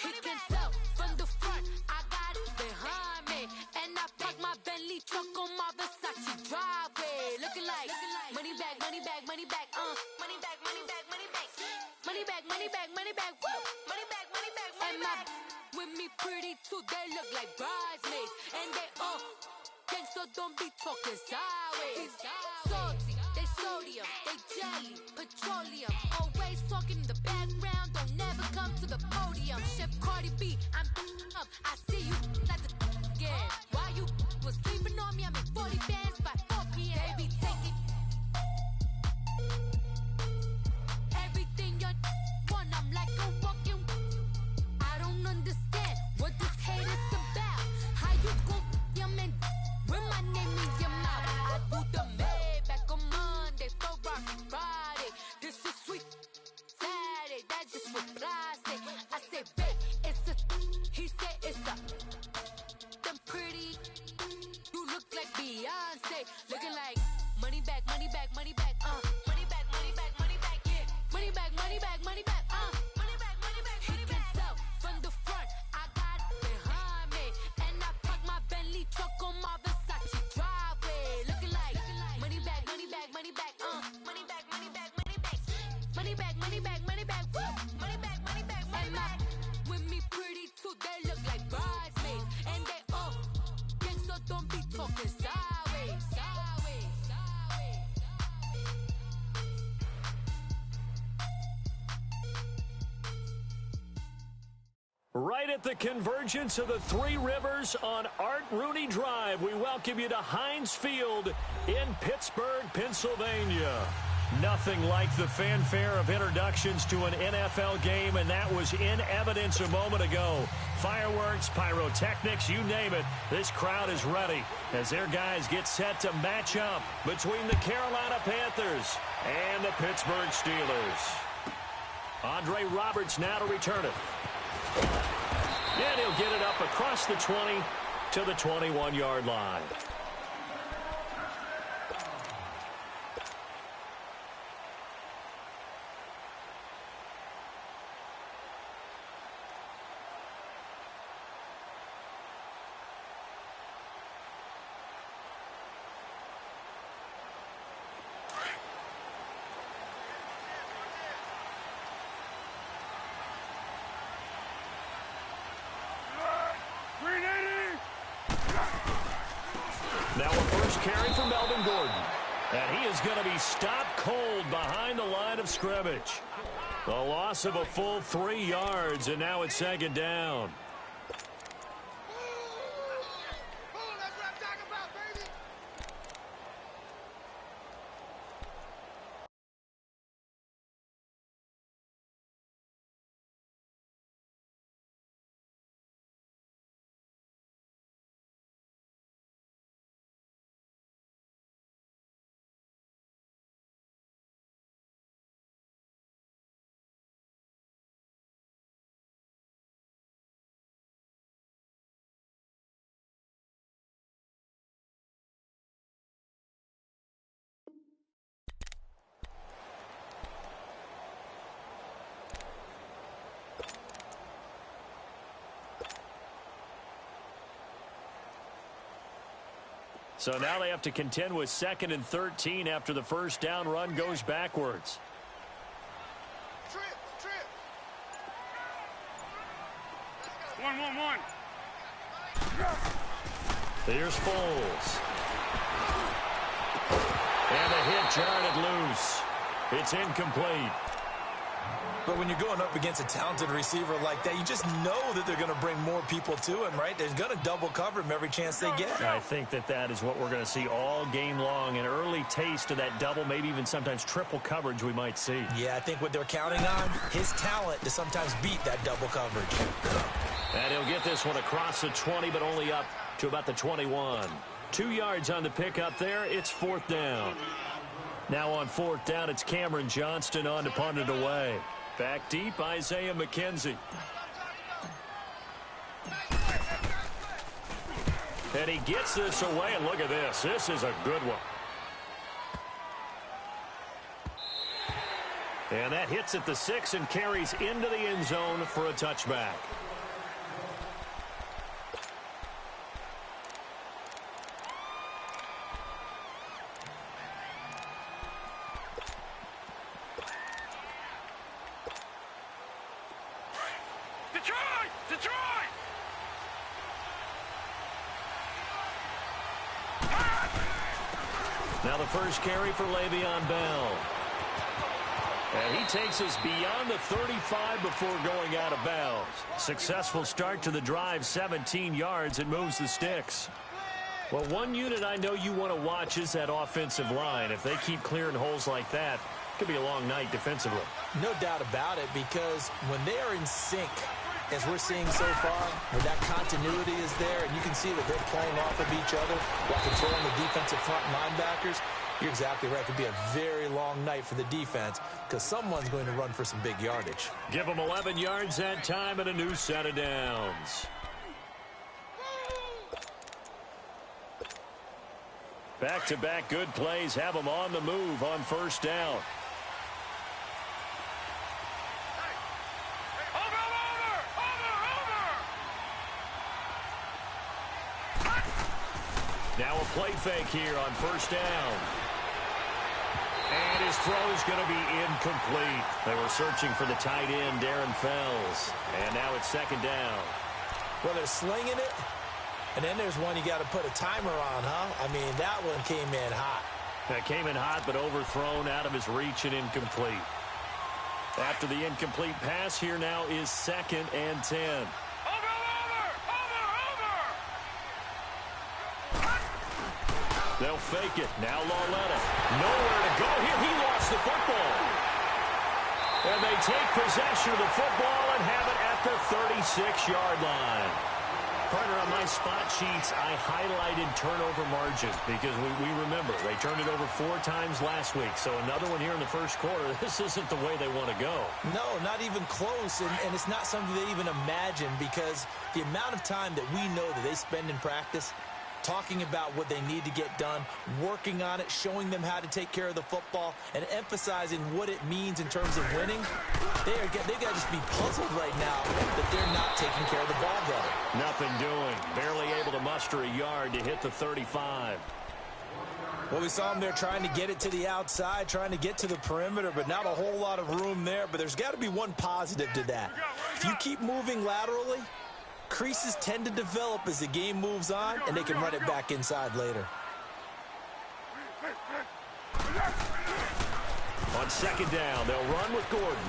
He can tell from the front, I got it behind me. And I park my Bentley truck on my Versace driveway. Looking like money back, money back, money back, money back, money back, money back. Money back, money back, money back, woo. Money back, money back, money back. With me pretty too, they look like bridesmaids. And they all gang, so don't be talking sideways. Salty, they sodium, they jelly, petroleum. Always talking in the background, don't never come to the podium. Chef Cardi B, I'm up, I see you at the again. While you was sleeping on me, I'm in 40 bands by 4 p.m. Baby, take it. Everything you want, I'm like a walking. I don't understand what this hate is about. How you gon' your man with my name in your mouth? I do the Maybach on Monday, for rock Friday. This is sweet Saturday, that's just what I say. I say, babe, it's a. He said it's a. Them pretty. You look like Beyonce, looking like money back, money back, money back, money back, money back, money back, yeah. Money back, money back, money back, money back, money back, money back. He can tell from the front, I got it behind me. And I park my Bentley truck on my Versace driveway. Looking like money back, money back, money back, money back, money back, money back. Money back, money back, money back, woo. Money back, money back, money back. With me pretty too, they look like bridesmaids. And they all gang, so don't be talking sideways, sideways, sideways. Right at the convergence of the Three Rivers on Art Rooney Drive, we welcome you to Heinz Field in Pittsburgh, Pennsylvania. Nothing like the fanfare of introductions to an NFL game, and that was in evidence a moment ago. Fireworks, pyrotechnics, you name it. This crowd is ready as their guys get set to match up between the Carolina Panthers and the Pittsburgh Steelers. Andre Roberts now to return it. And he'll get it up across the 20 to the 21-yard line. Now a first carry for Melvin Gordon. And he is going to be stopped cold behind the line of scrimmage. A loss of a full 3 yards, and now it's second down. That's what I'm talking about, baby. So now they have to contend with 2nd and 13 after the first down run goes backwards. Trip. 1-1-1. Here's Foles. And a hit jarred it loose. It's incomplete. But when you're going up against a talented receiver like that, you just know that they're going to bring more people to him, right? They're going to double cover him every chance they get. I think that is what we're going to see all game long. An early taste of that double, maybe even sometimes triple coverage we might see. Yeah, I think what they're counting on, his talent to sometimes beat that double coverage. And he'll get this one across the 20, but only up to about the 21. 2 yards on the pickup there. It's 4th down. Now on 4th down, it's Cameron Johnston on to punt it away. Back deep, Isaiah McKenzie. And he gets this away, and look at this. This is a good one. And that hits at the 6 and carries into the end zone for a touchback. Now the first carry for Le'Veon Bell. And he takes us beyond the 35 before going out of bounds. Successful start to the drive, 17 yards, and moves the sticks. Well, one unit I know you want to watch is that offensive line. If they keep clearing holes like that, it could be a long night defensively. No doubt about it, because when they are in sync, as we're seeing so far, where that continuity is there, and you can see that they're playing off of each other while controlling the defensive front linebackers, you're exactly right. It could be a very long night for the defense because someone's going to run for some big yardage. Give them 11 yards that time and a new set of downs. Back-to-back good plays have them on the move on first down. Now a play fake here on first down. And his throw is going to be incomplete. They were searching for the tight end, Darren Fells. And now it's second down. Well, they're slinging it. And then there's one you got to put a timer on, huh? I mean, that one came in hot. That came in hot, but overthrown out of his reach and incomplete. After the incomplete pass, here now is 2nd and 10. They'll fake it. Now Lauletta. Nowhere to go here. He lost the football. And they take possession of the football and have it at the 36-yard line. Partner, on my spot sheets, I highlighted turnover margin because we remember they turned it over 4 times last week. So another one here in the first quarter. This isn't the way they want to go. No, not even close. And it's not something they even imagine because the amount of time that we know that they spend in practice talking about what they need to get done, working on it, showing them how to take care of the football, and emphasizing what it means in terms of winning. They got to just be puzzled right now that they're not taking care of the ball better. Nothing doing. Barely able to muster a yard to hit the 35. Well, we saw them there trying to get it to the outside, trying to get to the perimeter, but not a whole lot of room there. But there's got to be one positive to that. If you keep moving laterally, creases tend to develop as the game moves on, and they can run it back inside later. On second down, they'll run with Gordon.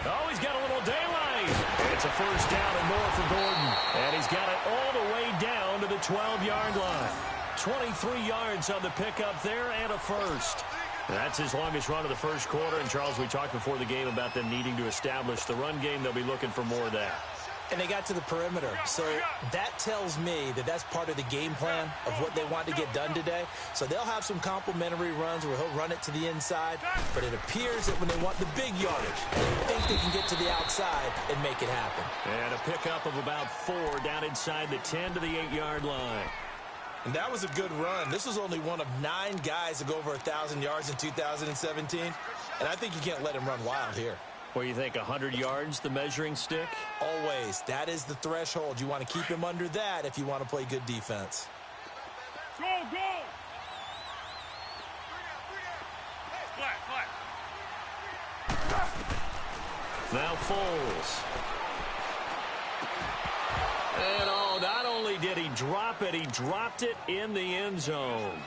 Oh, he's got a little daylight. It's a first down and more for Gordon. And he's got it all the way down to the 12-yard line. 23 yards on the pickup there and a first. That's his longest run of the first quarter. And, Charles, we talked before the game about them needing to establish the run game. They'll be looking for more of that. And they got to the perimeter. So that tells me that that's part of the game plan of what they want to get done today. So they'll have some complimentary runs where he'll run it to the inside. But it appears that when they want the big yardage, they think they can get to the outside and make it happen. And a pickup of about 4 down inside the 10 to the 8-yard line. And that was a good run. This was only one of 9 guys to go over 1,000 yards in 2017. And I think you can't let him run wild here. What do you think, 100 yards, the measuring stick? Always. That is the threshold. You want to keep him under that if you want to play good defense. Go, go! Now Foles. And oh, not only did he drop it, he dropped it in the end zone.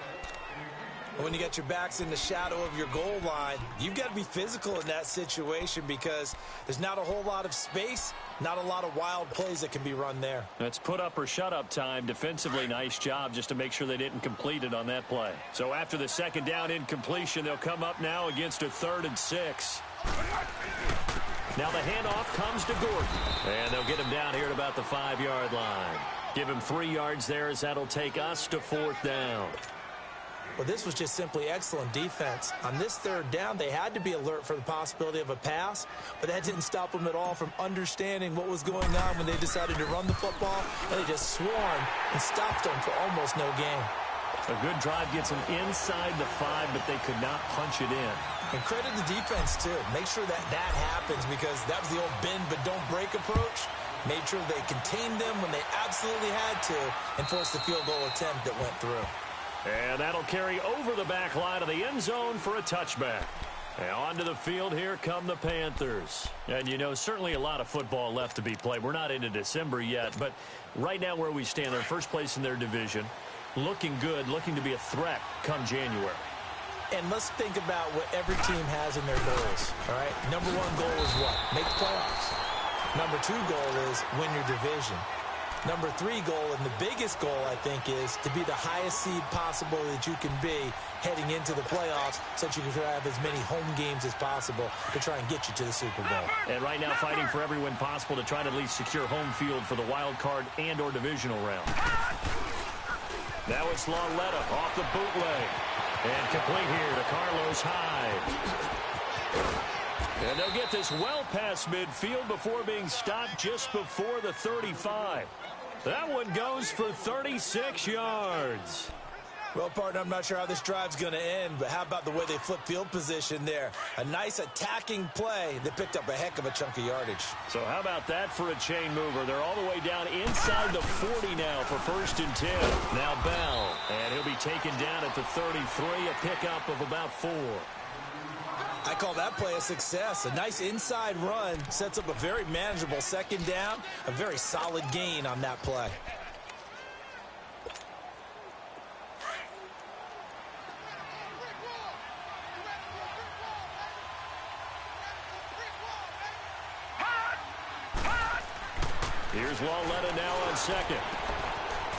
When you got your backs in the shadow of your goal line, you've got to be physical in that situation because there's not a whole lot of space, not a lot of wild plays that can be run there. That's put up or shut up time. Defensively, nice job just to make sure they didn't complete it on that play. So after the second down incompletion, they'll come up now against a 3rd and 6. Now the handoff comes to Gordon. And they'll get him down here at about the 5-yard line. Give him 3 yards there as that'll take us to 4th down. Well, this was just simply excellent defense. On this 3rd down, they had to be alert for the possibility of a pass, but that didn't stop them at all from understanding what was going on when they decided to run the football, and they just swarmed and stopped them for almost no gain. A good drive gets them inside the 5, but they could not punch it in. And credit the defense, too. Make sure that happens because that was the old bend but don't break approach. Made sure they contained them when they absolutely had to and forced the field goal attempt that went through. And that'll carry over the back line of the end zone for a touchback. And onto the field, here come the Panthers. And, you know, certainly a lot of football left to be played. We're not into December yet, but right now where we stand, they're first place in their division. Looking good, looking to be a threat come January. And let's think about what every team has in their goals, all right? Number one goal is what? Make the playoffs. Number two goal is win your division. Number three goal, and the biggest goal, I think, is to be the highest seed possible that you can be heading into the playoffs so that you can have as many home games as possible to try and get you to the Super Bowl. And right now fighting for every win possible to try to at least secure home field for the wild card and or divisional round. Now it's Lauletta off the bootleg. And complete here to Carlos Hyde. And they'll get this well past midfield before being stopped just before the 35. That one goes for 36 yards. Well, partner, I'm not sure how this drive's going to end, but how about the way they flip field position there? A nice attacking play that picked up a heck of a chunk of yardage. So how about that for a chain mover? They're all the way down inside the 40 now for 1st and 10. Now Bell, and he'll be taken down at the 33, a pickup of about 4. I call that play a success. A nice inside run sets up a very manageable 2nd down, a very solid gain on that play. Here's Lauletta now on 2nd.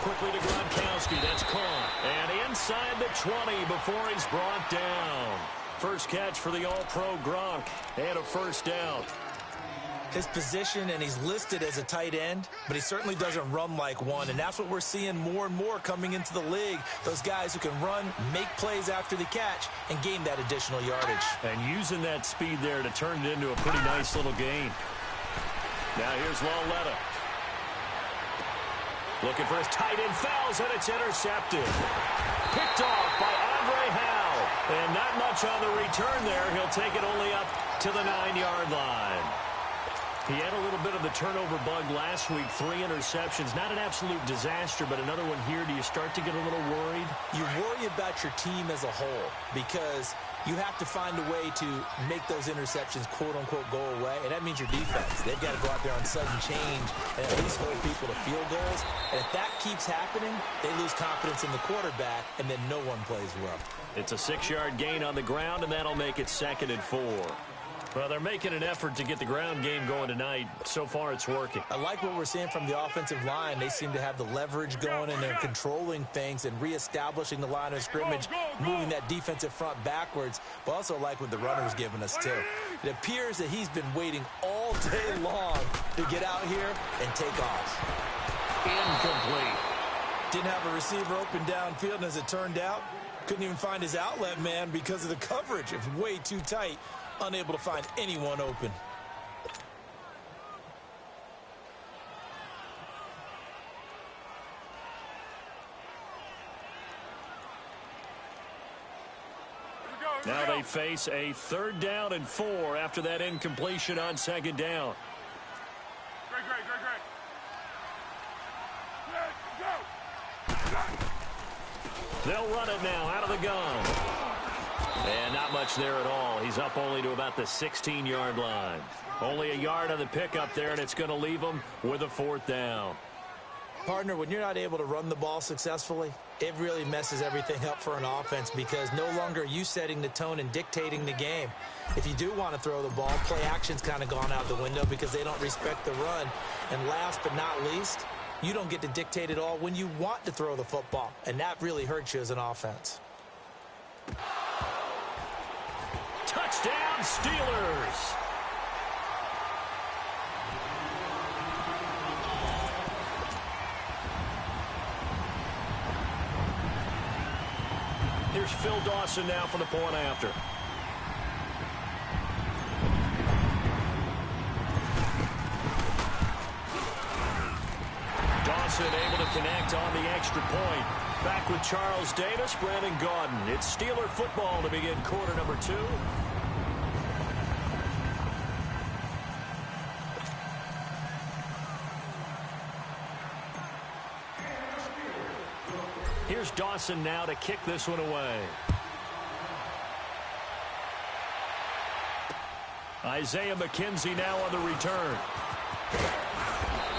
Quickly to Gronkowski. That's caught. And inside the 20 before he's brought down. First catch for the All-Pro Gronk. And a 1st down. His position, and he's listed as a tight end, but he certainly doesn't run like one, and that's what we're seeing more and more coming into the league. Those guys who can run, make plays after the catch, and gain that additional yardage. And using that speed there to turn it into a pretty nice little gain. Now here's Lauletta. Looking for his tight end, fouls, and it's intercepted. Picked off by Andre Howe. And not much on the return there. He'll take it only up to the 9-yard line. He had a little bit of the turnover bug last week, 3 interceptions. Not an absolute disaster, but another one here. Do you start to get a little worried? You worry about your team as a whole because you have to find a way to make those interceptions, quote-unquote, go away, and that means your defense. They've got to go out there on sudden change and at least hold people to field goals. And if that keeps happening, they lose confidence in the quarterback, and then no one plays well. It's a 6-yard gain on the ground, and that'll make it 2nd and 4. Well, they're making an effort to get the ground game going tonight. So far, it's working. I like what we're seeing from the offensive line. They seem to have the leverage going, and they're controlling things and reestablishing the line of scrimmage, moving that defensive front backwards, but also like what the runner's giving us, too. It appears that he's been waiting all day long to get out here and take off. Incomplete. Didn't have a receiver open downfield, and as it turned out, couldn't even find his outlet man because of the coverage. It's way too tight. Unable to find anyone open. Now they face a 3rd down and 4 after that incompletion on 2nd down. They'll run it now out of the gun. And not much there at all. He's up only to about the 16-yard line. Only a yard on the pickup there, and it's going to leave him with a 4th down. Partner, when you're not able to run the ball successfully, it really messes everything up for an offense because no longer are you setting the tone and dictating the game. If you do want to throw the ball, play action's kind of gone out the window because they don't respect the run. And last but not least, you don't get to dictate it all when you want to throw the football, and that really hurts you as an offense. Touchdown, Steelers! Here's Phil Dawson now for the point after. Dawson able to connect on the extra point. Back with Charles Davis, Brandon Gaudin. It's Steeler football to begin quarter number 2. Here's Dawson now to kick this one away. Isaiah McKenzie now on the return.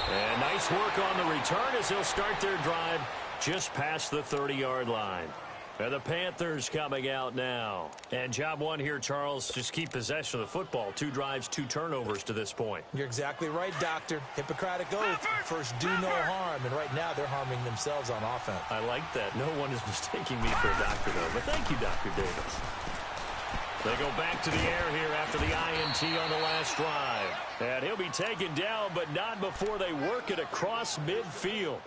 And nice work on the return as he'll start their drive just past the 30-yard line. And the Panthers coming out now. And job one here, Charles, just keep possession of the football. 2 drives, 2 turnovers to this point. You're exactly right, Doctor. Hippocratic oath. First, do no harm. And right now, they're harming themselves on offense. I like that. No one is mistaking me for a doctor, though. But thank you, Dr. Davis. They go back to the air here after the INT on the last drive. And he'll be taken down, but not before they work it across midfield.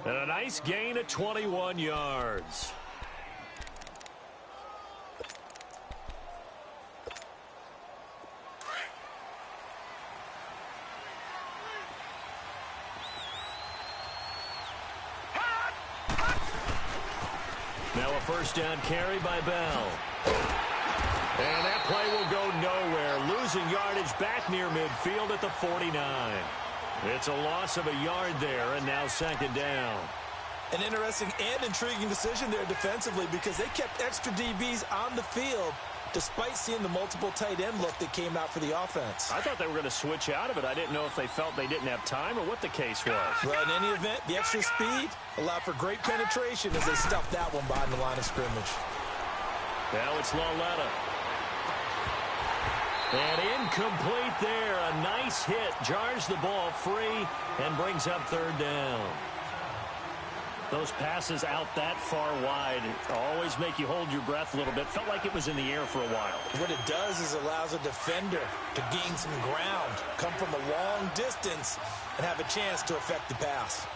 And a nice gain of 21 yards. Now a first down carry by Bell. And that play will go nowhere. Losing yardage back near midfield at the 49. It's a loss of a yard there, and now second down. An interesting and intriguing decision there defensively because they kept extra DBs on the field despite seeing the multiple tight end look that came out for the offense. I thought they were going to switch out of it. I didn't know if they felt they didn't have time or what the case was. Well, in any event, the extra speed allowed for great penetration as they stuffed that one behind the line of scrimmage. Now it's Lauletta. And incomplete there. A nice hit. Jars the ball free and brings up third down. Those passes out that far wide always make you hold your breath a little bit. Felt like it was in the air for a while. What it does is allows a defender to gain some ground, come from a long distance, and have a chance to affect the pass.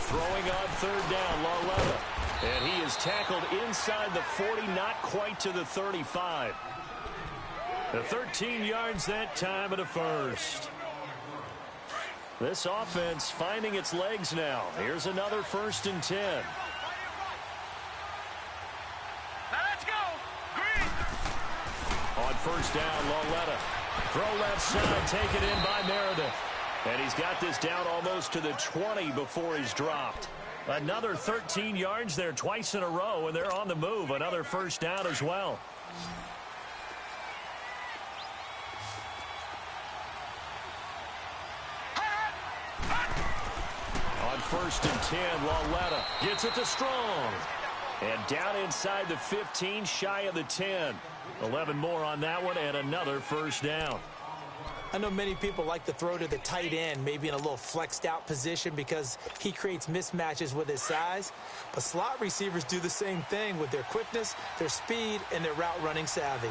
Throwing on third down, Lauletta. And he is tackled inside the 40, not quite to the 35. The 13 yards that time at a first. This offense finding its legs now. Here's another 1st and 10. Now let's go. Green. On first down, Lauletta. Throw left side, taken in by Meredith. And he's got this down almost to the 20 before he's dropped. Another 13 yards there twice in a row, and they're on the move. Another first down as well. On 1st and 10, Lauletta gets it to Strong. And down inside the 15, shy of the 10. 11 more on that one, and another first down. I know many people like to throw to the tight end, maybe in a little flexed out position because he creates mismatches with his size. But slot receivers do the same thing with their quickness, their speed, and their route running savvy.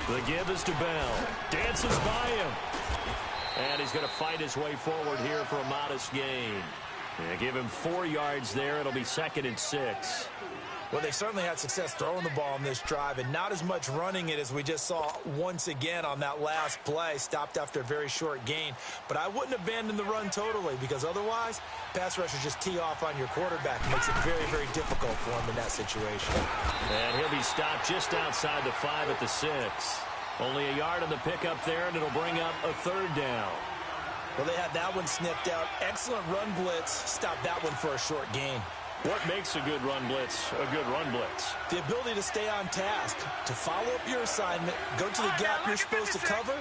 The give is to Bell. Dances by him. And he's going to fight his way forward here for a modest gain. And give him 4 yards there. It'll be 2nd and 6. Well, they certainly had success throwing the ball on this drive and not as much running it as we just saw once again on that last play. Stopped after a very short gain. But I wouldn't abandon the run totally because otherwise, pass rushers just tee off on your quarterback. It makes it very, very difficult for him in that situation. And he'll be stopped just outside the 5 at the 6. Only a yard on the pickup there, and it'll bring up a third down. Well, they had that one sniffed out. Excellent run blitz. Stopped that one for a short gain. What makes a good run blitz a good run blitz? The ability to stay on task, to follow up your assignment, go to the gap you're supposed to cover,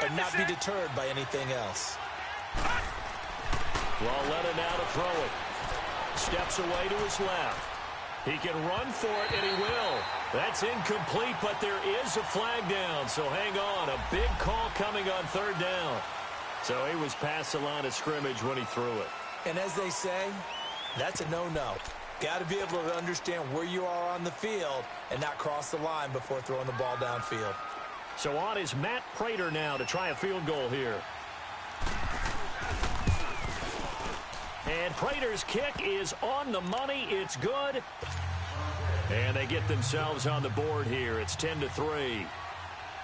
and not be deterred by anything else. Lauletta now to throw it. Steps away to his left. He can run for it, and he will. That's incomplete, but there is a flag down, so hang on. A big call coming on third down. So he was past the line of scrimmage when he threw it. And as they say, that's a no-no. Got to be able to understand where you are on the field and not cross the line before throwing the ball downfield. So on is Matt Prater now to try a field goal here. And Prater's kick is on the money. It's good. And they get themselves on the board here. It's 10-3.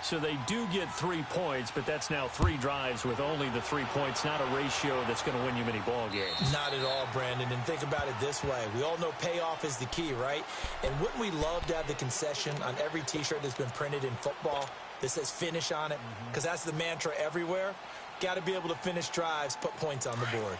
So they do get 3 points, but that's now 3 drives with only the 3 points, not a ratio that's going to win you many ball games. Not at all, Brandon. And think about it this way. We all know payoff is the key, right? And wouldn't we love to have the concession on every T-shirt that's been printed in football that says finish on it? Because that's the mantra everywhere. Got to be able to finish drives, put points on the board.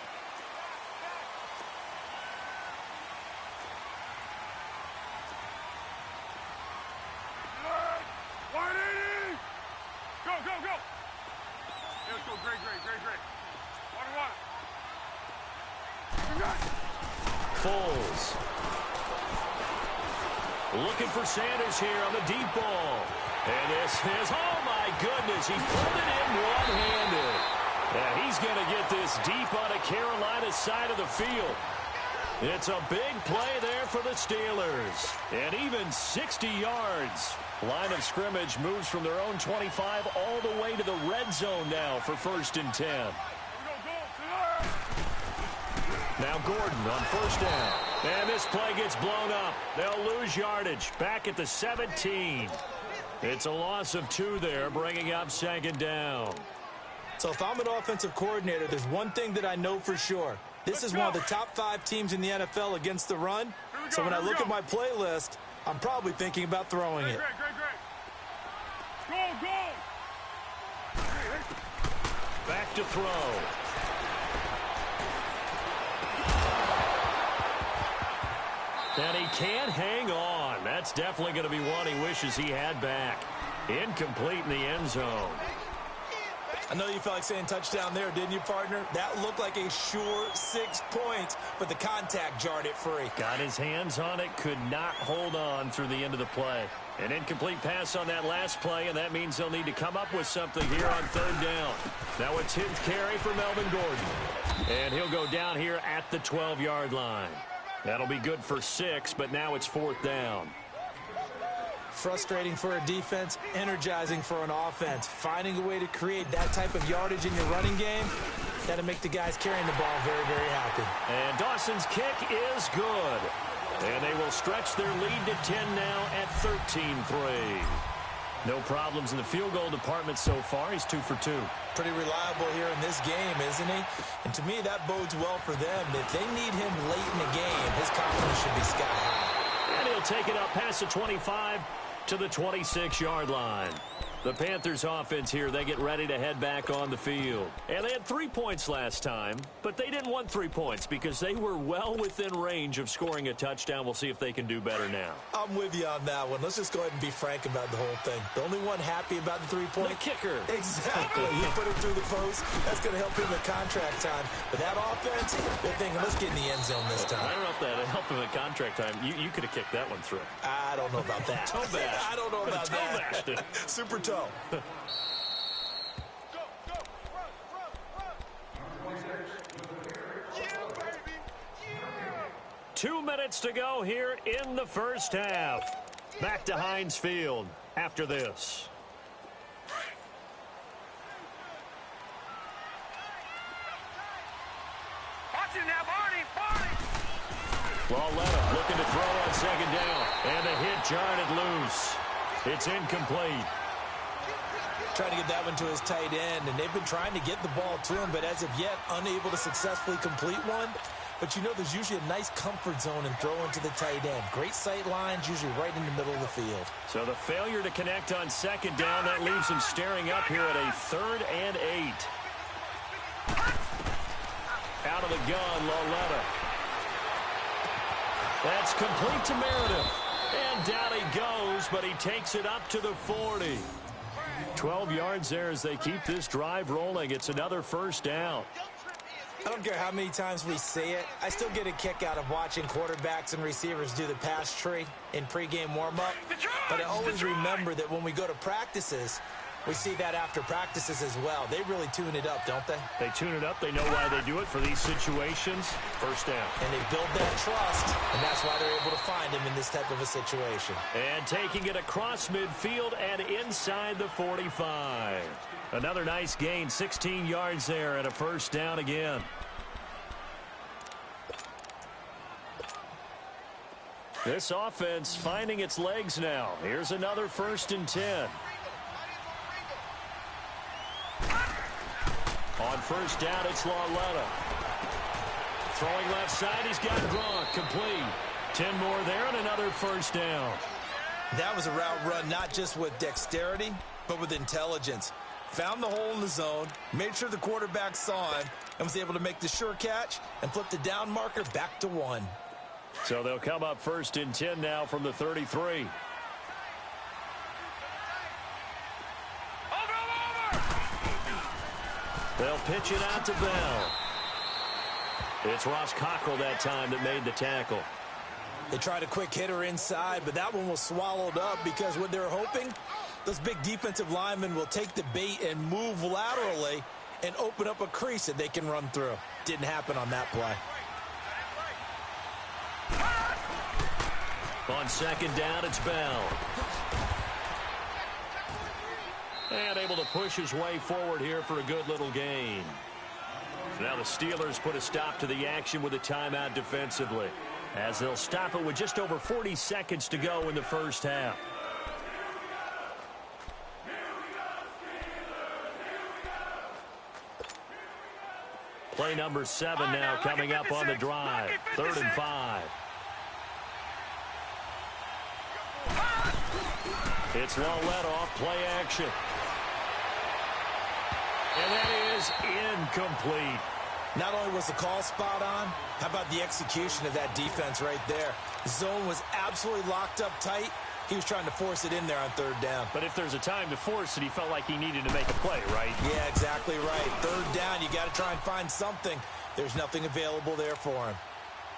Foles. Looking for Sanders here on the deep ball. And this is, oh my goodness, he pulled it in one-handed. Yeah, he's going to get this deep on a Carolina side of the field. It's a big play there for the Steelers. And even 60 yards. Line of scrimmage moves from their own 25 all the way to the red zone now for 1st and 10. Now Gordon on 1st down. And this play gets blown up. They'll lose yardage. Back at the 17. It's a loss of 2 there, bringing up 2nd down. So if I'm an offensive coordinator, there's one thing that I know for sure. This is one of the top 5 teams in the NFL against the run. So when I look at my playlist, I'm probably thinking about throwing it. Back to throw. And he can't hang on. That's definitely going to be one he wishes he had back. Incomplete in the end zone. I know you felt like saying touchdown there, didn't you, partner? That looked like a sure 6 points, but the contact jarred it free. Got his hands on it, could not hold on through the end of the play. An incomplete pass on that last play, and that means they'll need to come up with something here on 3rd down. Now a 10th carry for Melvin Gordon. And he'll go down here at the 12-yard line. That'll be good for 6, but now it's 4th down. Frustrating for a defense, energizing for an offense. Finding a way to create that type of yardage in your running game, that'll make the guys carrying the ball very, very happy. And Dawson's kick is good. And they will stretch their lead to 10 now at 13-3. No problems in the field goal department so far. He's 2 for 2. Pretty reliable here in this game, isn't he? And to me, that bodes well for them. If they need him late in the game, his confidence should be sky high. And he'll take it up past the 25 to the 26-yard line. The Panthers offense here, they get ready to head back on the field. And they had 3 points last time, but they didn't want 3 points because they were well within range of scoring a touchdown. We'll see if they can do better now. I'm with you on that one. Let's just go ahead and be frank about the whole thing. The only one happy about the 3-point? The kicker. Exactly. You put him through the post. That's going to help him at contract time. But that offense, they're thinking, let's get in the end zone this time. I don't know if that helped him at contract time. You could have kicked that one through. I don't know about that. Toe bash. I don't know about that. Super toe. 2 minutes to go here in the first half. Back to Heinz Field after this. Watch it now, Barney! Lauletta looking to throw on 2nd down. And the hit jarred it loose. It's incomplete. Trying to get that one to his tight end, and they've been trying to get the ball to him, but as of yet, unable to successfully complete one. But you know there's usually a nice comfort zone and throw into the tight end. Great sight lines, usually right in the middle of the field. So the failure to connect on 2nd down, that leaves him staring up here at a 3rd and 8. Out of the gun, Lauletta. That's complete to Meredith. And down he goes, but he takes it up to the 40. 12 yards there as they keep this drive rolling. It's another 1st down. I don't care how many times we say it. I still get a kick out of watching quarterbacks and receivers do the pass tree in pregame warm-up. But I always remember that when we go to practices, we see that after practices as well. They really tune it up, don't they? They tune it up. They know why they do it for these situations. 1st down. And they build that trust, and that's why they're able to find him in this type of a situation. And taking it across midfield and inside the 45. Another nice gain, 16 yards there and a 1st down again. This offense finding its legs now. Here's another 1st and 10. On 1st down, it's Lauletta. Throwing left side, he's got Gronk, complete. 10 more there and another 1st down. That was a route run not just with dexterity, but with intelligence. found the hole in the zone, made sure the quarterback saw him, and was able to make the sure catch and flip the down marker back to 1. So they'll come up 1st and 10 now from the 33. They'll pitch it out to Bell. It's Ross Cockrell that time that made the tackle. They tried a quick hitter inside, but that one was swallowed up because what they're hoping, those big defensive linemen will take the bait and move laterally and open up a crease that they can run through. Didn't happen on that play. On 2nd down, it's Bell. And able to push his way forward here for a good little gain. Now the Steelers put a stop to the action with a timeout defensively, as they'll stop it with just over 40 seconds to go in the first half. Play number 7 now coming up on the drive. 3rd and 5. It's well led off, play action. And that is incomplete. Not only was the call spot on, how about the execution of that defense right there? The zone was absolutely locked up tight. He was trying to force it in there on 3rd down. But if there's a time to force it, he felt like he needed to make a play, right? Yeah, exactly right. 3rd down, you got to try and find something. There's nothing available there for him.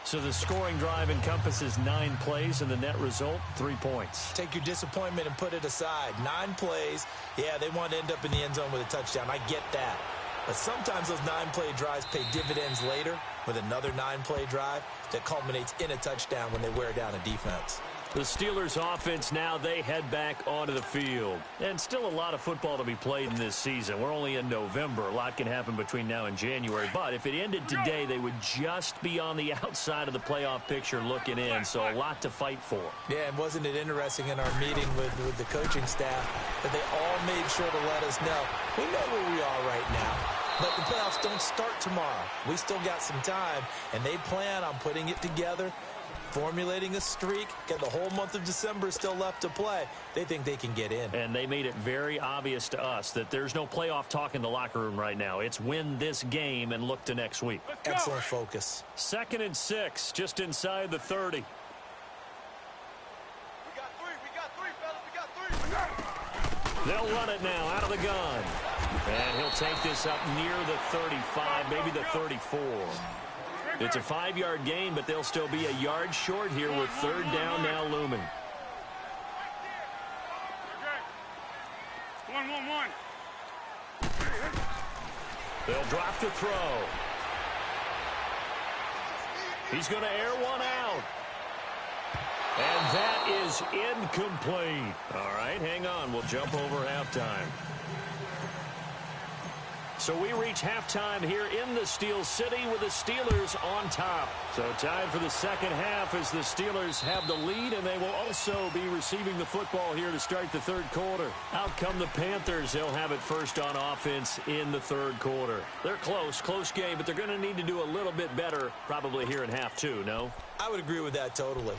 So the scoring drive encompasses 9 plays, and the net result, 3 points. Take your disappointment and put it aside. 9 plays. Yeah, they want to end up in the end zone with a touchdown. I get that. But sometimes those 9-play drives pay dividends later with another 9-play drive that culminates in a touchdown when they wear down a defense. The Steelers offense now, they head back onto the field. And still a lot of football to be played in this season. We're only in November. A lot can happen between now and January. But if it ended today, they would just be on the outside of the playoff picture looking in. So a lot to fight for. Yeah, and wasn't it interesting in our meeting with the coaching staff that they all made sure to let us know, we know where we are right now. But the playoffs don't start tomorrow. We still got some time, and they plan on putting it together, formulating a streak, get the whole month of December still left to play. They think they can get in. And they made it very obvious to us that there's no playoff talk in the locker room right now. It's win this game and look to next week. Excellent focus. 2nd and 6, just inside the 30. We got three, fellas. We got 3. They'll run it now out of the gun. And he'll take this up near the 35, maybe the 34. It's a 5-yard gain, but they'll still be a yard short here with 3rd down now looming. 1-1-1. They'll drop the throw. He's going to air one out. And that is incomplete. All right, hang on. We'll jump over halftime. So we reach halftime here in the Steel City with the Steelers on top. So time for the second half as the Steelers have the lead, and they will also be receiving the football here to start the 3rd quarter. Out come the Panthers. They'll have it first on offense in the 3rd quarter. They're close game, but they're going to need to do a little bit better probably here in half 2, no? I would agree with that totally.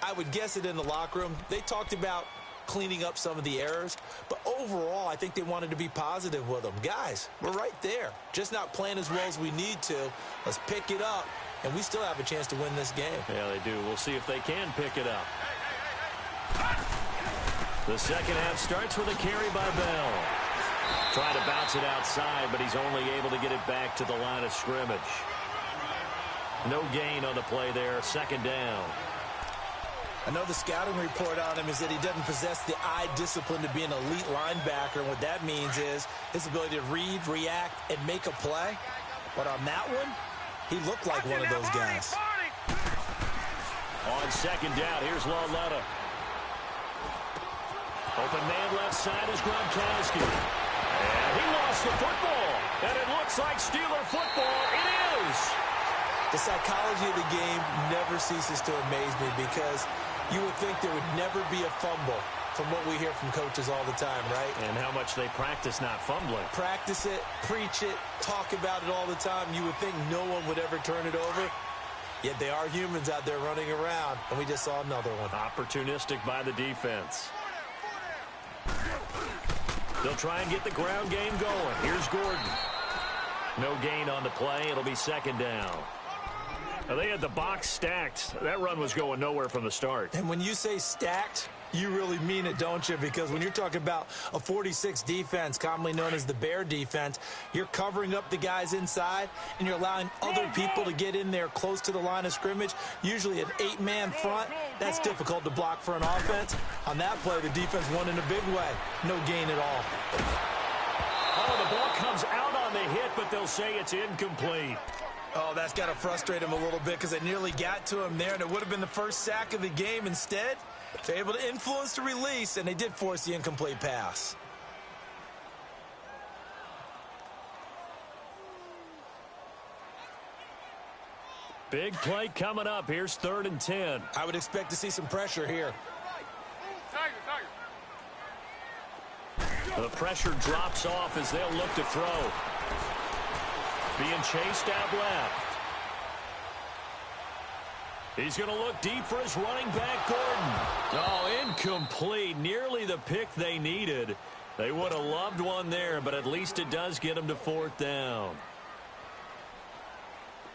I would guess it in the locker room. They talked about cleaning up some of the errors, but overall I think they wanted to be positive with them. Guys, we're right there, just not playing as well as we need to. Let's pick it up, and we still have a chance to win this game. Yeah, they do. We'll see if they can pick it up. The second half starts with a carry by Bell. Trying to bounce it outside, but he's only able to get it back to the line of scrimmage. No gain on the play there. 2nd down. I know the scouting report on him is that he doesn't possess the eye discipline to be an elite linebacker. And what that means is his ability to read, react, and make a play. But on that one, he looked like one of those guys. On 2nd down, here's Lauletta. Open man left side is Gronkowski. And he lost the football. And it looks like Steeler football. It is. The psychology of the game never ceases to amaze me because you would think there would never be a fumble from what we hear from coaches all the time, right? And how much they practice not fumbling. Practice it, preach it, talk about it all the time. You would think no one would ever turn it over. Yet they are humans out there running around, and we just saw another one. Opportunistic by the defense. They'll try and get the ground game going. Here's Gordon. No gain on the play. It'll be second down. Now, they had the box stacked. That run was going nowhere from the start. And when you say stacked, you really mean it, don't you? Because when you're talking about a 46 defense, commonly known as the Bear defense, you're covering up the guys inside, and you're allowing other people to get in there close to the line of scrimmage, usually an 8-man front. That's difficult to block for an offense. On that play, the defense won in a big way. No gain at all. Oh, the ball comes out on the hit, but they'll say it's incomplete. Oh, that's got to frustrate him a little bit because they nearly got to him there, and it would have been the first sack of the game. Instead, they're able to influence the release, and they did force the incomplete pass. Big play coming up. Here's 3rd and 10. I would expect to see some pressure here. The pressure drops off as they'll look to throw. Being chased out left. He's going to look deep for his running back, Gordon. Oh, incomplete. Nearly the pick they needed. They would have loved one there, but at least it does get them to 4th down.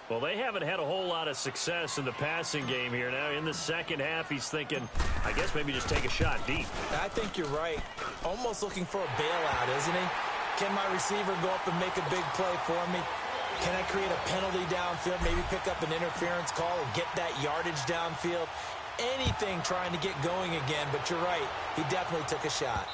Well, they haven't had a whole lot of success in the passing game here. Now, in the second half, he's thinking, I guess maybe just take a shot deep. I think you're right. Almost looking for a bailout, isn't he? Can my receiver go up and make a big play for me? Can I create a penalty downfield, maybe pick up an interference call or get that yardage downfield? Anything trying to get going again, but you're right. He definitely took a shot.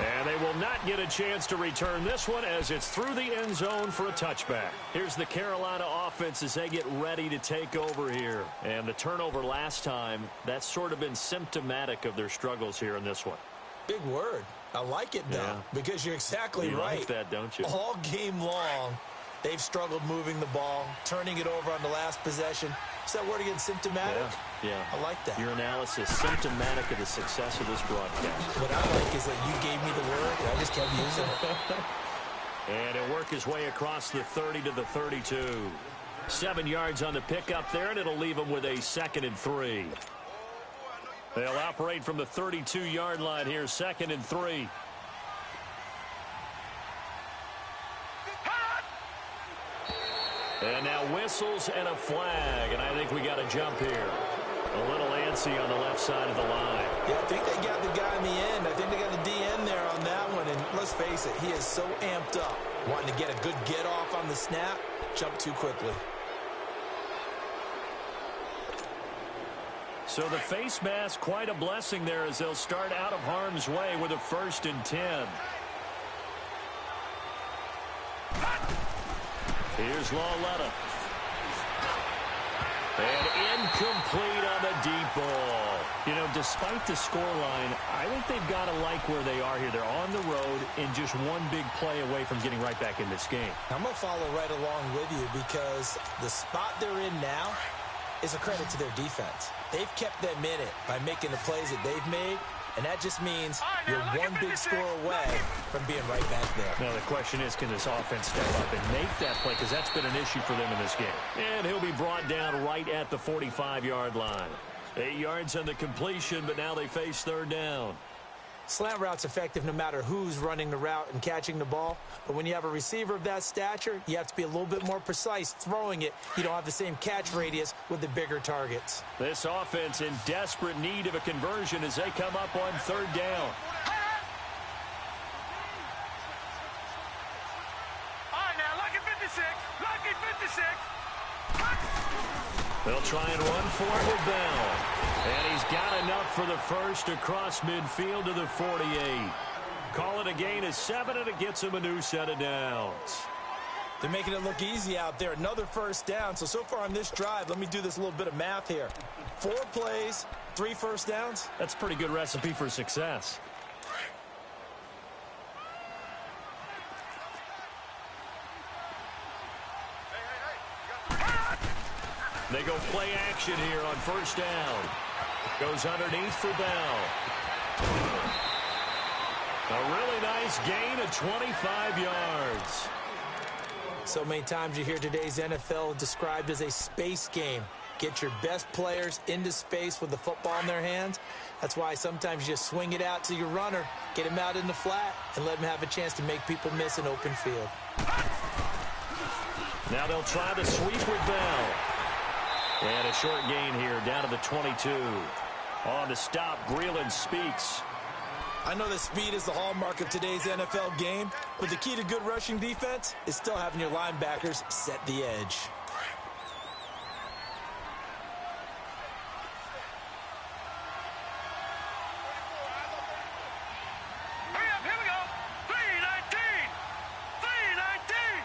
And they will not get a chance to return this one as it's through the end zone for a touchback. Here's the Carolina offense as they get ready to take over here. And the turnover last time, that's sort of been symptomatic of their struggles here in this one. Big word. I like it, though, because you're exactly right. You like that, don't you? All game long, they've struggled moving the ball, turning it over on the last possession. Is that word again, symptomatic? Yeah. I like that. Your analysis, symptomatic of the success of this broadcast. What I like is that you gave me the word, and I just kept using it. And it'll work his way across the 30 to the 32. 7 yards on the pickup there, and it'll leave him with a 2nd and 3. They'll operate from the 32-yard line here, 2nd and 3. And now whistles and a flag, and I think we got a jump here. A little antsy on the left side of the line. Yeah, I think they got the guy in the end. I think they got the DN there on that one, and let's face it, he is so amped up, wanting to get a good get-off on the snap, jump too quickly. So the face mask, quite a blessing there as they'll start out of harm's way with a 1st and 10. Here's Lawletta. And incomplete on the deep ball. You know, despite the scoreline, I think they've got to like where they are here. They're on the road and just one big play away from getting right back in this game. I'm going to follow right along with you because the spot they're in now is a credit to their defense. They've kept them in it by making the plays that they've made, and that just means you're one big score away from being right back there. Now, the question is, can this offense step up and make that play? Because that's been an issue for them in this game. And he'll be brought down right at the 45-yard line. 8 yards on the completion, but now they face 3rd down. Slant route's effective no matter who's running the route and catching the ball. But when you have a receiver of that stature, you have to be a little bit more precise throwing it. You don't have the same catch radius with the bigger targets. This offense in desperate need of a conversion as they come up on 3rd down. All right, now, lucky 56. Lucky 56. They'll try and run for it with Bell. And he's got enough for the first across midfield to the 48. Call it a gain of 7, and it gets him a new set of downs. They're making it look easy out there. Another 1st down. So far on this drive, let me do this little bit of math here. 4 plays, 3 1st downs. That's a pretty good recipe for success. They go play action here on 1st down. Goes underneath for Bell. A really nice gain of 25 yards. So many times you hear today's NFL described as a space game. Get your best players into space with the football in their hands. That's why sometimes you just swing it out to your runner, get him out in the flat, and let him have a chance to make people miss an open field. Now they'll try the sweep with Bell. And a short gain here, down to the 22. On the stop, Breeland speaks. I know that speed is the hallmark of today's NFL game, but the key to good rushing defense is still having your linebackers set the edge. Hurry up, here we go. 319. 319.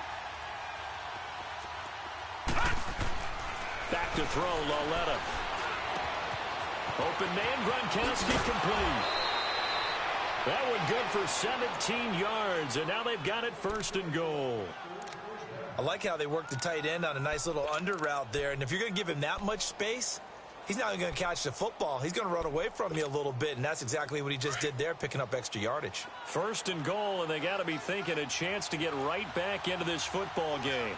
Back to throw, Lauletta. Open man, Gronkowski complete. That one good for 17 yards, and now they've got it 1st and goal. I like how they work the tight end on a nice little under route there, and if you're going to give him that much space, he's not even going to catch the football. He's going to run away from you a little bit, and that's exactly what he just did there, picking up extra yardage. 1st and goal, and they got to be thinking a chance to get right back into this football game.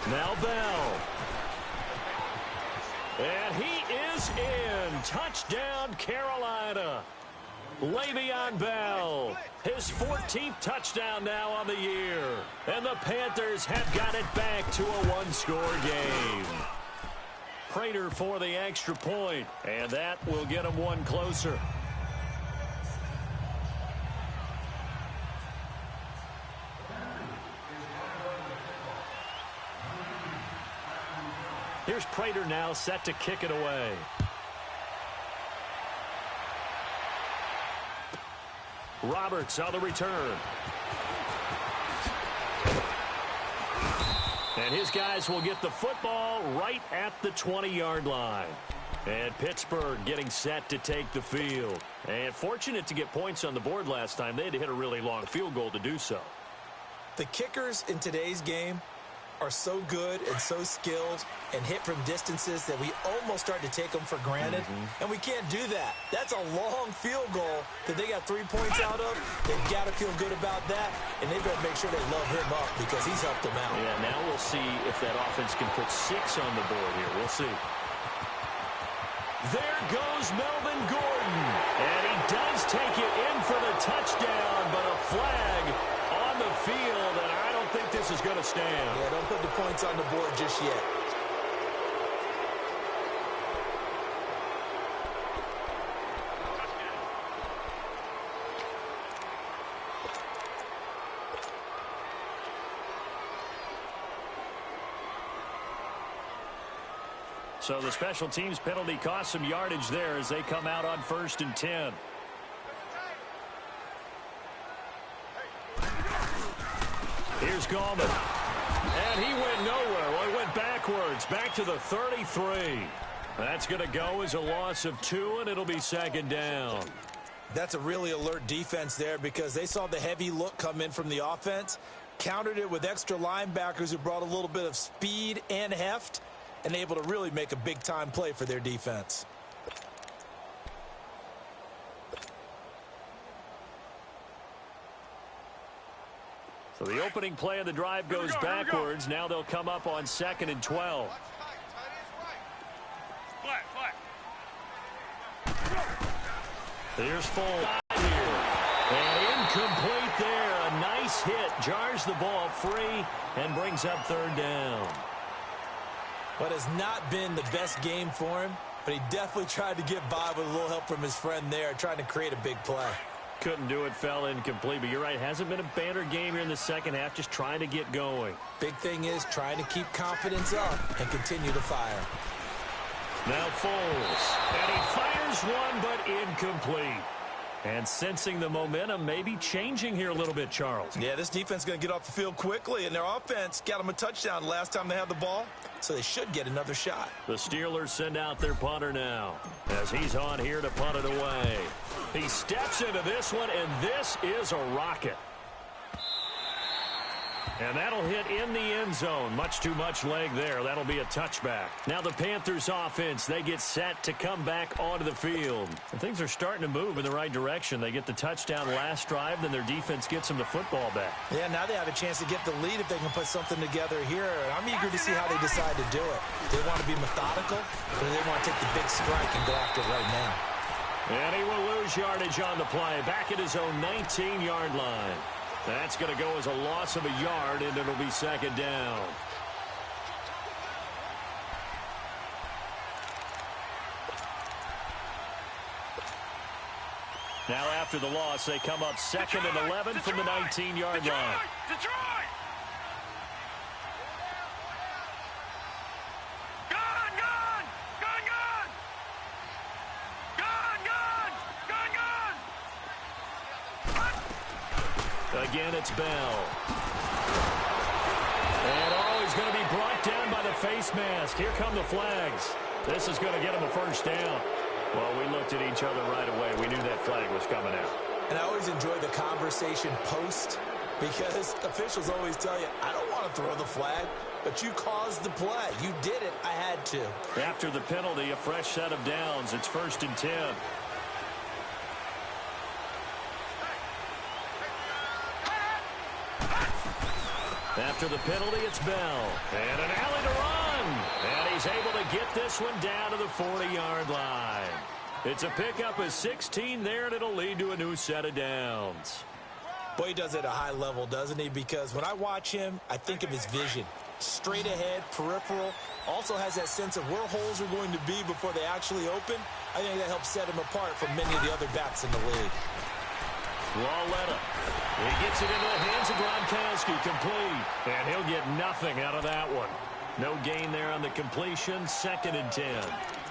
Now Bell. And he is in. Touchdown, Carolina. Le'Veon Bell, his 14th touchdown now on the year. And the Panthers have got it back to a one-score game. Prater for the extra point, and that will get him one closer. Here's Prater now set to kick it away. Roberts on the return. And his guys will get the football right at the 20-yard line. And Pittsburgh getting set to take the field. And fortunate to get points on the board last time. They had to hit a really long field goal to do so. The kickers in today's game are so good and so skilled and hit from distances that we almost start to take them for granted. And we can't do that. That's a long field goal that they got 3 points out of. They've got to feel good about that, and they better make sure they love him up because he's helped them out. Yeah, now we'll see if that offense can put 6 on the board here. We'll see. There goes Melvin Gordon. And he does take it in for the touchdown, but a flag on the field, and I don't think this is going to stand. Yeah, don't put the points on the board just yet. So the special teams penalty cost some yardage there as they come out on 1st and 10. Here's Gallman. And he went nowhere. Well, he went backwards, back to the 33. That's going to go as a loss of 2, and it'll be 2nd down. That's a really alert defense there because they saw the heavy look come in from the offense, countered it with extra linebackers who brought a little bit of speed and heft, and able to really make a big-time play for their defense. So the opening play of the drive goes backwards. Now they'll come up on 2nd and 12. Here's full here. And incomplete there. A nice hit. Jars the ball free and brings up 3rd down. What has not been the best game for him, but he definitely tried to get by with a little help from his friend there, trying to create a big play. Couldn't do it, fell incomplete, but you're right. Hasn't been a banner game here in the second half, just trying to get going. Big thing is trying to keep confidence up and continue to fire. Now Foles, and he fires one, but incomplete. And sensing the momentum maybe changing here a little bit, Charles. Yeah, this defense is going to get off the field quickly, and their offense got them a touchdown last time they had the ball, so they should get another shot. The Steelers send out their punter now as he's on here to punt it away. He steps into this one, and this is a rocket. And that'll hit in the end zone. Much too much leg there. That'll be a touchback. Now the Panthers offense, they get set to come back onto the field. And things are starting to move in the right direction. They get the touchdown last drive, then their defense gets them the football back. Yeah, now they have a chance to get the lead if they can put something together here. I'm eager to see how they decide to do it. Do they want to be methodical, or do they want to take the big strike and go after it right now? And he will lose yardage on the play. Back at his own 19-yard line. That's going to go as a loss of a yard, and it'll be second down. Now after the loss, they come up second and 11 from the 19-yard line. Detroit! Again, it's Bell. And he's going to be brought down by the face mask. Here come the flags. This is going to get him a first down. Well, we looked at each other right away. We knew that flag was coming out. And I always enjoy the conversation post because officials always tell you, I don't want to throw the flag, but you caused the play. You did it. I had to. After the penalty, a fresh set of downs. It's 1st and 10. After the penalty, it's Bell. And an alley to run. And he's able to get this one down to the 40-yard line. It's a pickup of 16 there, and it'll lead to a new set of downs. Boy, he does it at a high level, doesn't he? Because when I watch him, I think of his vision. Straight ahead, peripheral. Also has that sense of where holes are going to be before they actually open. I think that helps set him apart from many of the other backs in the league. Walletta. He gets it into the hands of Gronkowski, complete. And he'll get nothing out of that one. No gain there on the completion, 2nd and 10.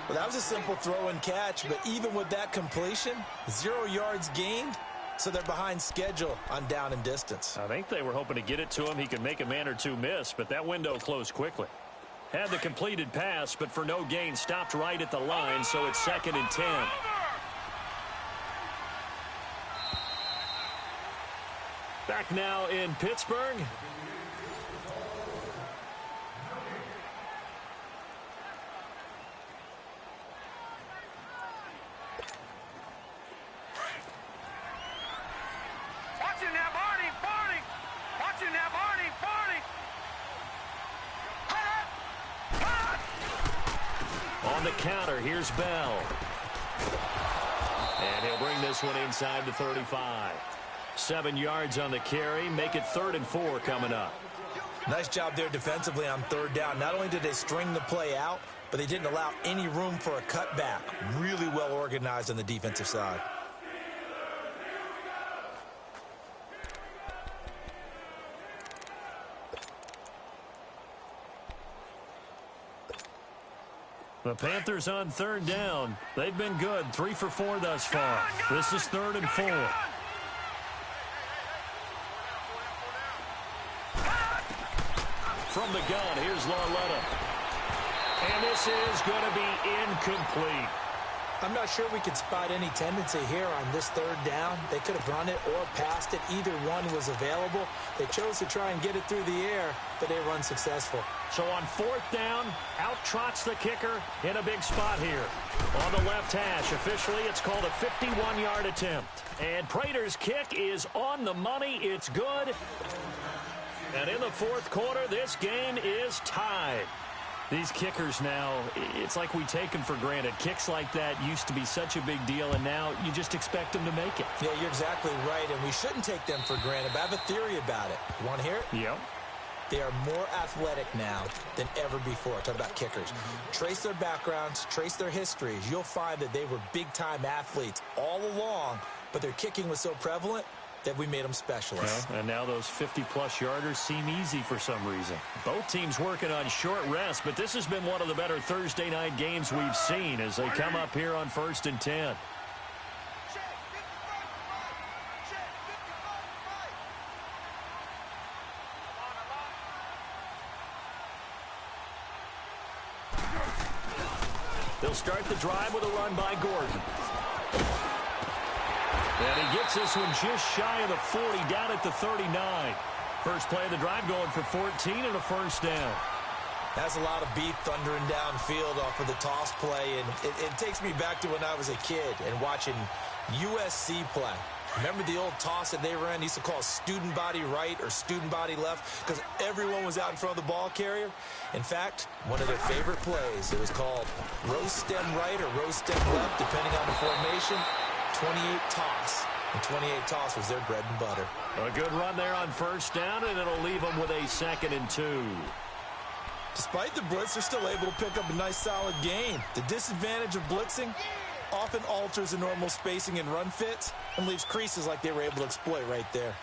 Well, that was a simple throw and catch, but even with that completion, 0 yards gained, so they're behind schedule on down and distance. I think they were hoping to get it to him. He could make a man or two miss, but that window closed quickly. Had the completed pass, but for no gain, stopped right at the line, so it's 2nd and 10. Back now in Pittsburgh. Watch it now, Barney! Watch it now, Barney! On the counter, here's Bell. And he'll bring this one inside the 35. 7 yards on the carry. Make it 3rd and 4 coming up. Nice job there defensively on 3rd down. Not only did they string the play out, but they didn't allow any room for a cutback. Really well organized on the defensive side. The Panthers on 3rd down. They've been good. 3 for 4 thus far. This is 3rd and 4. From the gun, here's Lauletta. And this is going to be incomplete. I'm not sure we could spot any tendency here on this 3rd down. They could have run it or passed it. Either one was available. They chose to try and get it through the air, but they run successful. So on 4th down, out trots the kicker in a big spot here. On the left hash, officially it's called a 51-yard attempt. And Prater's kick is on the money. It's good. And in the 4th quarter, this game is tied. These kickers now, it's like we take them for granted. Kicks like that used to be such a big deal, and now you just expect them to make it. Yeah, you're exactly right, and we shouldn't take them for granted, but I have a theory about it. You want to hear it? Yep. They are more athletic now than ever before. Talk about kickers. Trace their backgrounds, trace their histories. You'll find that they were big-time athletes all along, but their kicking was so prevalent that we made them specialists. Well, and now those 50-plus yarders seem easy for some reason. Both teams working on short rest, but this has been one of the better Thursday night games we've seen as they come up here on 1st and 10. They'll start the drive with a run by Gordon. And he gets this one just shy of the 40, down at the 39. First play of the drive going for 14 and a first down. That's a lot of beef thundering downfield off of the toss play, and it takes me back to when I was a kid and watching USC play. Remember the old toss that they ran? They used to call student body right or student body left because everyone was out in front of the ball carrier. In fact, one of their favorite plays, it was called rose stem right or rose stem left, depending on the formation, 28 toss. And 28 toss was their bread and butter. A good run there on first down, and it'll leave them with a 2nd and 2. Despite the blitz, they're still able to pick up a nice solid gain. The disadvantage of blitzing often alters the normal spacing and run fits and leaves creases like they were able to exploit right there.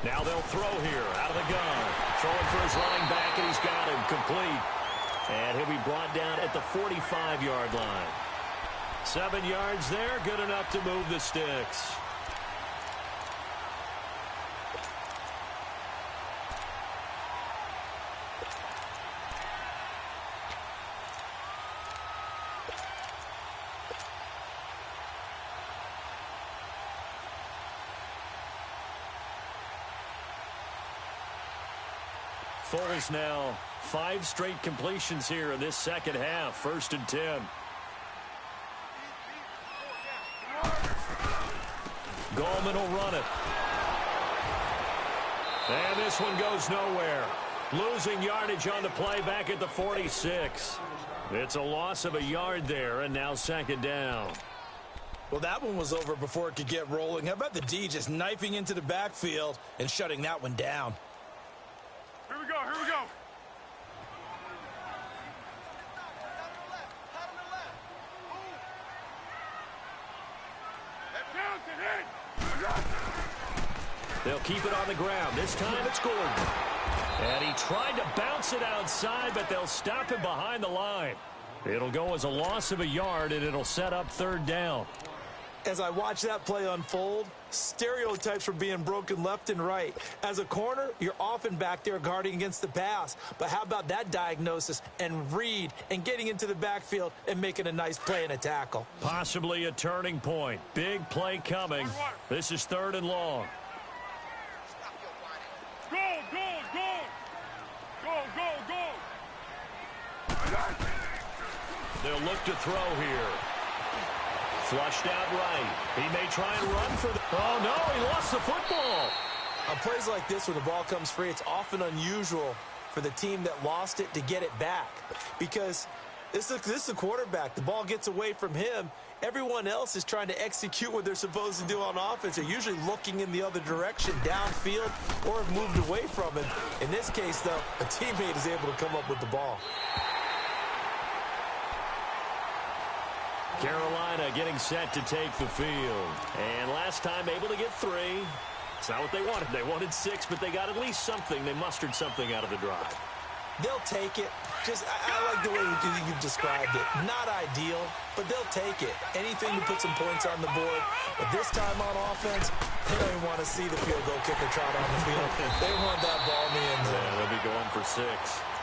Now they'll throw here out of the gun. Throwing for his running back, and he's got him complete. And he'll be brought down at the 45-yard line. 7 yards there, good enough to move the sticks. Foles now 5 straight completions here in this second half. 1st and 10. Gallman will run it. And this one goes nowhere. Losing yardage on the play back at the 46. It's a loss of a yard there, and now 2nd down. Well, that one was over before it could get rolling. How about the D just knifing into the backfield and shutting that one down? Here we go, here we go. They'll keep it on the ground. This time it's Gordon. And he tried to bounce it outside, but they'll stop him behind the line. It'll go as a loss of a yard, and it'll set up 3rd down. As I watch that play unfold, stereotypes were being broken left and right. As a corner, you're often back there guarding against the pass. But how about that diagnosis and read and getting into the backfield and making a nice play and a tackle? Possibly a turning point. Big play coming. This is 3rd and long. Go, go, go. Go, go, go. They'll look to throw here. Flushed out right. He may try and run for the... Oh, no, he lost the football. On plays like this, when the ball comes free, it's often unusual for the team that lost it to get it back. Because this is a quarterback. The ball gets away from him. Everyone else is trying to execute what they're supposed to do on offense. They're usually looking in the other direction, downfield, or have moved away from it. In this case, though, a teammate is able to come up with the ball. Carolina getting set to take the field. And last time able to get 3. It's not what they wanted. They wanted 6, but they got at least something. They mustered something out of the drive. They'll take it. I like the way you've described it. Not ideal, but they'll take it. Anything to put some points on the board. But this time on offense, they don't even want to see the field goal kicker trot on the field. They want that ball in the end zone. Yeah, they'll be going for 6.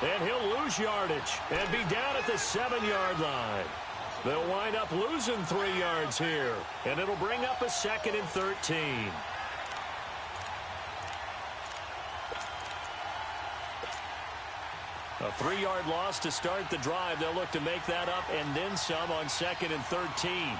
And he'll lose yardage and be down at the 7-yard line. They'll wind up losing 3 yards here, and it'll bring up a 2nd and 13. A 3-yard loss to start the drive. They'll look to make that up and then some on 2nd and 13.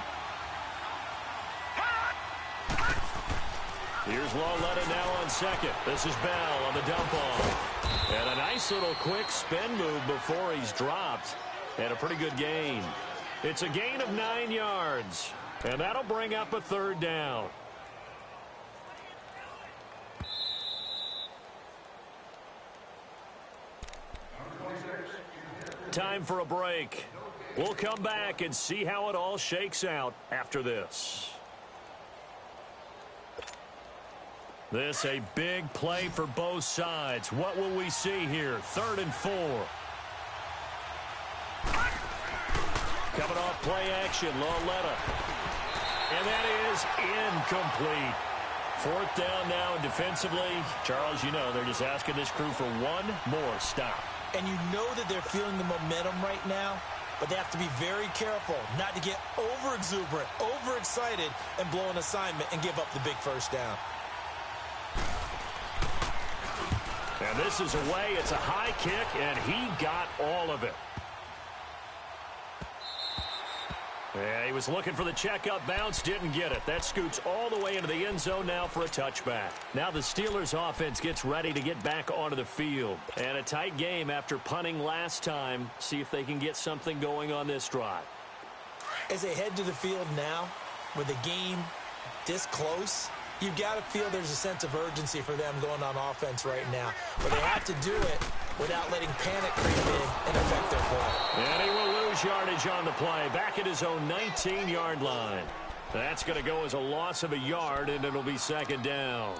Here's Lauletta now on 2nd. This is Bell on the dump off. And a nice little quick spin move before he's dropped. And a pretty good gain. It's a gain of 9 yards. And that'll bring up a 3rd down. Time for a break. We'll come back and see how it all shakes out after this. This a big play for both sides. What will we see here? 3rd and 4. Coming off play action, Lauletta. And that is incomplete. Fourth down now, and defensively, Charles, you know, they're just asking this crew for one more stop. And you know that they're feeling the momentum right now, but they have to be very careful not to get over-exuberant, over-excited, and blow an assignment and give up the big first down. And this is away. It's a high kick, and he got all of it. Yeah, he was looking for the check-up bounce, didn't get it. That scoots all the way into the end zone now for a touchback. Now the Steelers offense gets ready to get back onto the field. And a tight game after punting last time. See if they can get something going on this drive. As they head to the field now, with the game this close, you've got to feel there's a sense of urgency for them going on offense right now. But they have to do it without letting panic creep in and affect their play. And he will lose yardage on the play, back at his own 19-yard line. That's going to go as a loss of a yard, and it'll be second down.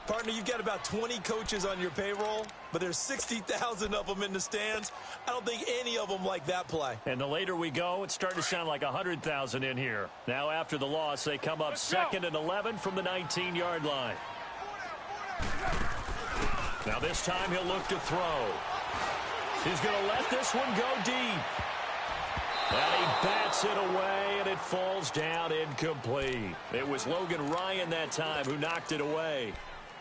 Partner, you've got about 20 coaches on your payroll, but there's 60,000 of them in the stands. I don't think any of them like that play. And the later we go, it's starting to sound like 100,000 in here. Now after the loss, they come up second and 11 from the 19-yard line. Now this time he'll look to throw. He's going to let this one go deep. And he bats it away, and it falls down incomplete. It was Logan Ryan that time who knocked it away.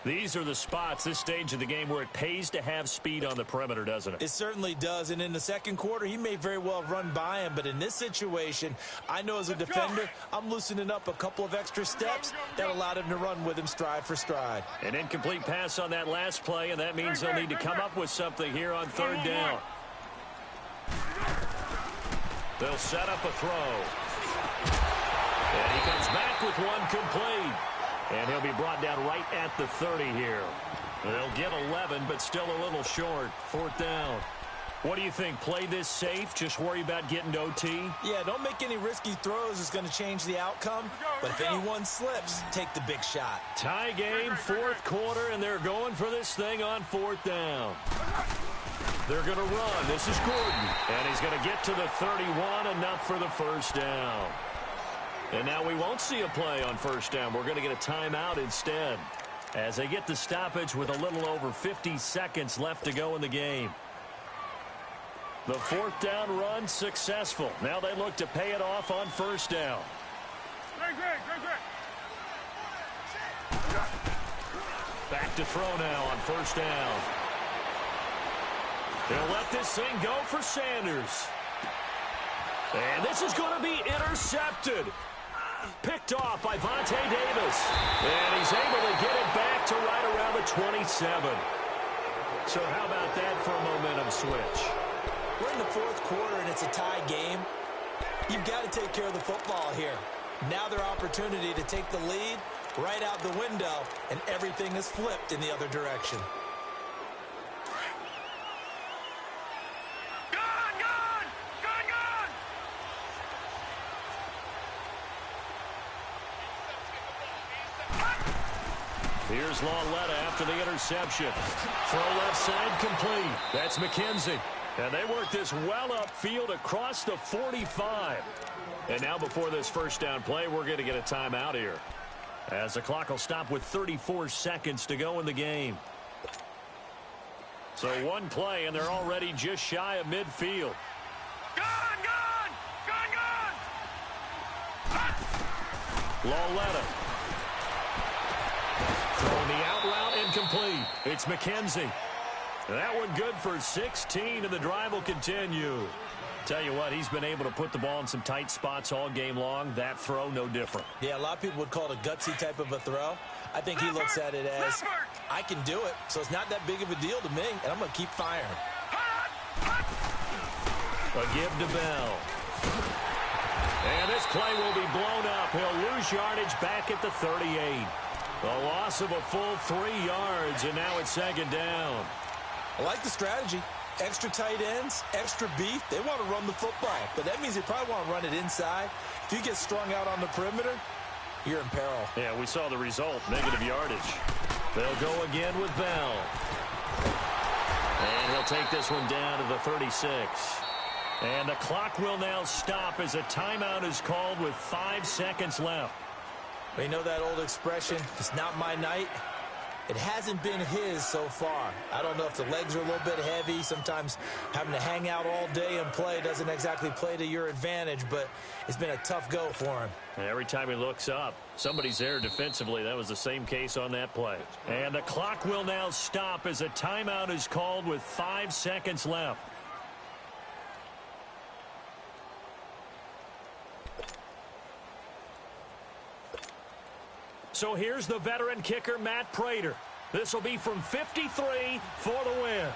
These are the spots, this stage of the game, where it pays to have speed on the perimeter, doesn't it? It certainly does, and in the second quarter, he may very well have run by him, but in this situation, I know as a defender, I'm loosening up a couple of extra steps that allowed him to run with him stride for stride. An incomplete pass on that last play, and that means they'll need to come up with something here on third down. They'll set up a throw. And he comes back with one complete. And he'll be brought down right at the 30 here. They'll get 11, but still a little short. Fourth down. What do you think? Play this safe? Just worry about getting to OT? Yeah, don't make any risky throws. It's going to change the outcome. But if anyone slips, take the big shot. Tie game, fourth quarter, and they're going for this thing on fourth down. They're going to run. This is Gordon. And he's going to get to the 31, enough for the first down. And now we won't see a play on first down. We're going to get a timeout instead as they get the stoppage with a little over 50 seconds left to go in the game. The fourth down run successful. Now they look to pay it off on first down. Back to throw now on first down. They'll let this thing go for Sanders. And this is going to be intercepted. Picked off by Vontae Davis. And he's able to get it back to right around the 27. So how about that for a momentum switch? We're in the fourth quarter, and it's a tie game. You've got to take care of the football here. Now their opportunity to take the lead right out the window, and everything is flipped in the other direction. Here's Lauletta after the interception. Throw left side complete. That's McKenzie. And they work this well upfield across the 45. And now before this first down play, we're going to get a timeout here, as the clock will stop with 34 seconds to go in the game. So one play, and they're already just shy of midfield. Lauletta. Throwing the out route incomplete. It's McKenzie. That one good for 16, and the drive will continue. Tell you what, he's been able to put the ball in some tight spots all game long. That throw, no different. Yeah, a lot of people would call it a gutsy type of a throw. I think he looks at it as, I can do it, so it's not that big of a deal to me, and I'm going to keep firing. A give to Bell. And this play will be blown up. He'll lose yardage back at the 38. A loss of a full 3 yards, and now it's second down. I like the strategy. Extra tight ends, extra beef. They want to run the football, but that means they probably want to run it inside. If you get strung out on the perimeter, you're in peril. Yeah, we saw the result, negative yardage. They'll go again with Bell. And he'll take this one down to the 36. And the clock will now stop as a timeout is called with 5 seconds left. You know that old expression, it's not my night? It hasn't been his so far. I don't know if the legs are a little bit heavy. Sometimes having to hang out all day and play doesn't exactly play to your advantage, but it's been a tough go for him. And every time he looks up, somebody's there defensively. That was the same case on that play. And the clock will now stop as a timeout is called with 5 seconds left. So here's the veteran kicker, Matt Prater. This will be from 53 for the win.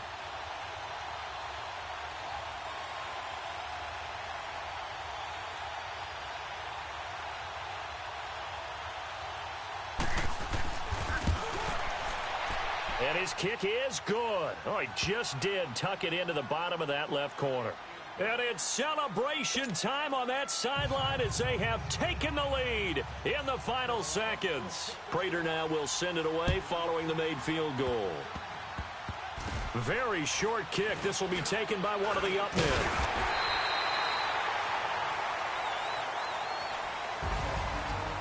And his kick is good. Oh, he just did tuck it into the bottom of that left corner. And it's celebration time on that sideline as they have taken the lead in the final seconds. Prater now will send it away following the made field goal. Very short kick. This will be taken by one of the up men.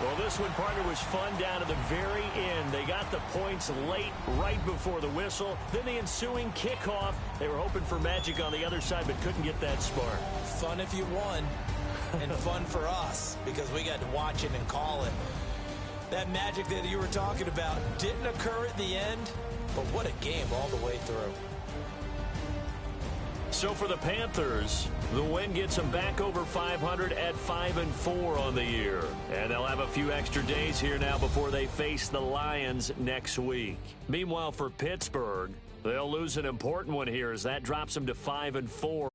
Well, this one, partner, was fun down to the very end. They got the points late, right before the whistle. Then the ensuing kickoff. They were hoping for magic on the other side, but couldn't get that spark. Fun if you won, and fun for us, because we got to watch it and call it. That magic that you were talking about didn't occur at the end, but what a game all the way through. So for the Panthers, the win gets them back over 500 at 5-4 on the year. And they'll have a few extra days here now before they face the Lions next week. Meanwhile, for Pittsburgh, they'll lose an important one here as that drops them to 5-4.